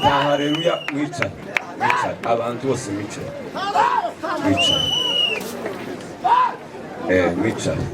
Haleluya, mwicane. Abantu bose mwicane. Mwicane.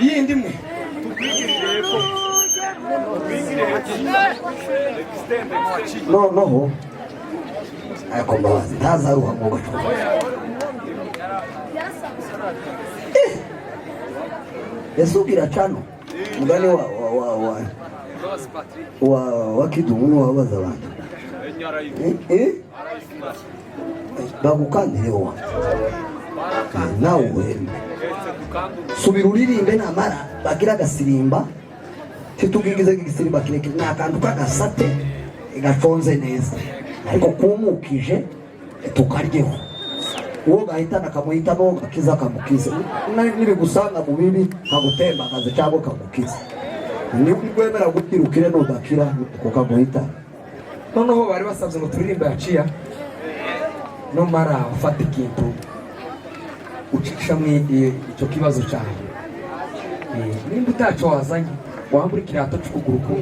Yindi mwe no ako Mbabazi ntaza ruha mu gacu yasubira cano mugani wa kidumu wabaza abantu bagukandire wa nawe subira uririmbe namara bagira agasirimba titugigize igisirimba kirekire nakantu kagasate gaconze neza ariko kumukije tukaryeho uwo gahitana kamuhita no gakiza kamukiza nibigusanga mu bibi nkagutembagaze cyangwa kamukiza nibwemera gutirukire no dakira kukamuhita noneho bari basabye ngo turirimbe yaciya no mara ufata ikintu ucisha icyo kibazo cyane nimba utaco wazanye wambura ikirato cy'ukuguru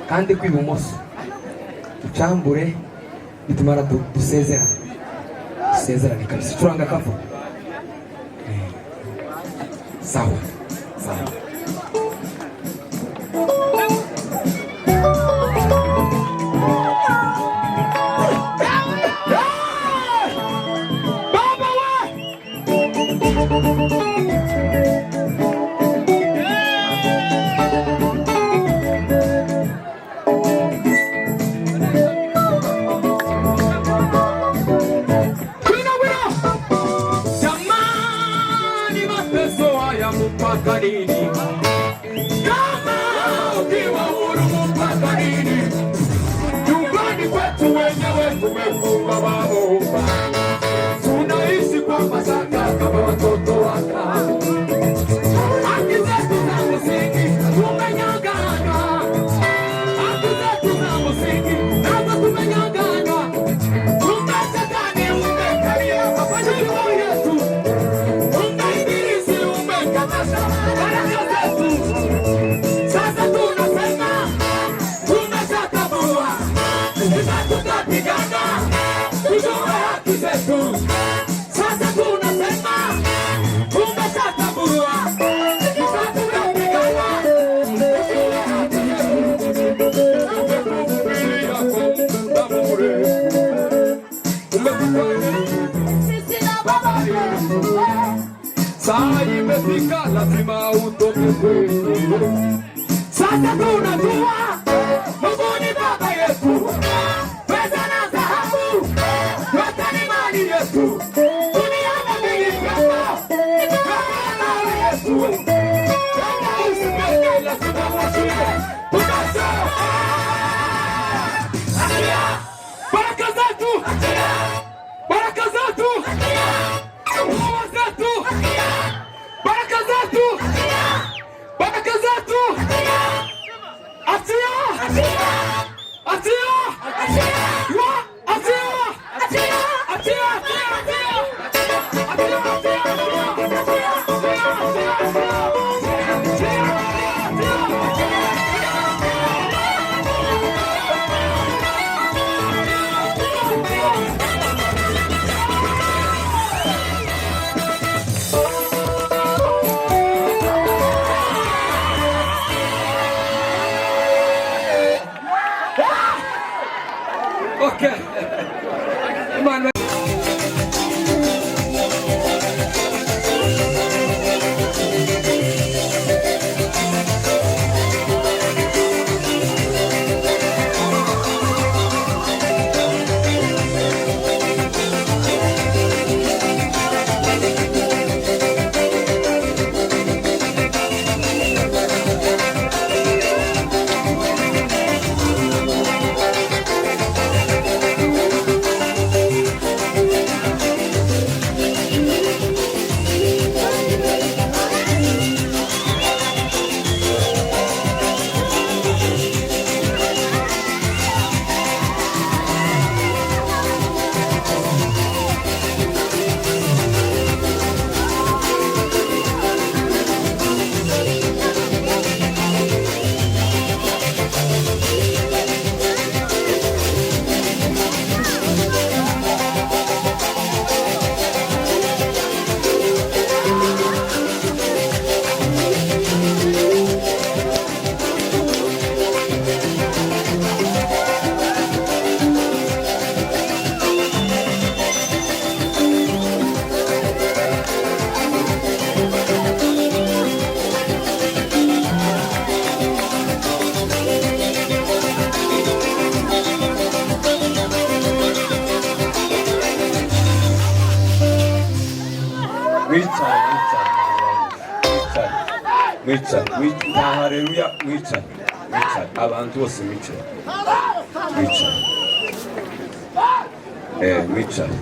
kandi kw'ibumoso ucambure bitumara dusezerane kabisa turanga kava sawa Jamani, mateso haya mpaka lini? Kama ukiwa huru mpaka lini? Nyumbani kwetu wenyewe tumefunga mabomba, tunaishi kwa mashaka kama watoto waka. Haki zetu za msingi tumenyang'anywa, haki zetu za msingi nazo tumenyang'anywa. Umetaka umekalia mafanikio yetu, umeibilisi umekatasha baraka zetu. Sasa tunasema tumeshatambua, sasa tutapigana tujue haki zetu. Sasa tunasema tumeshatambua, sasa tutapigana tujue haki zetu. Saa imefika lazima utoke kwetu. Sasa tunajua Mungu ni baba yetu, pesa na dhahabu yote ni mali yetu. Dunia na milima ni mali yetu. Kama usipende lazima washinde. Tunasema baraka zetu, baraka zetu, baraka zetu, baraka zetu. Okay. Imana haleluya mwicare abantu bose mwicare mwicare Mwicare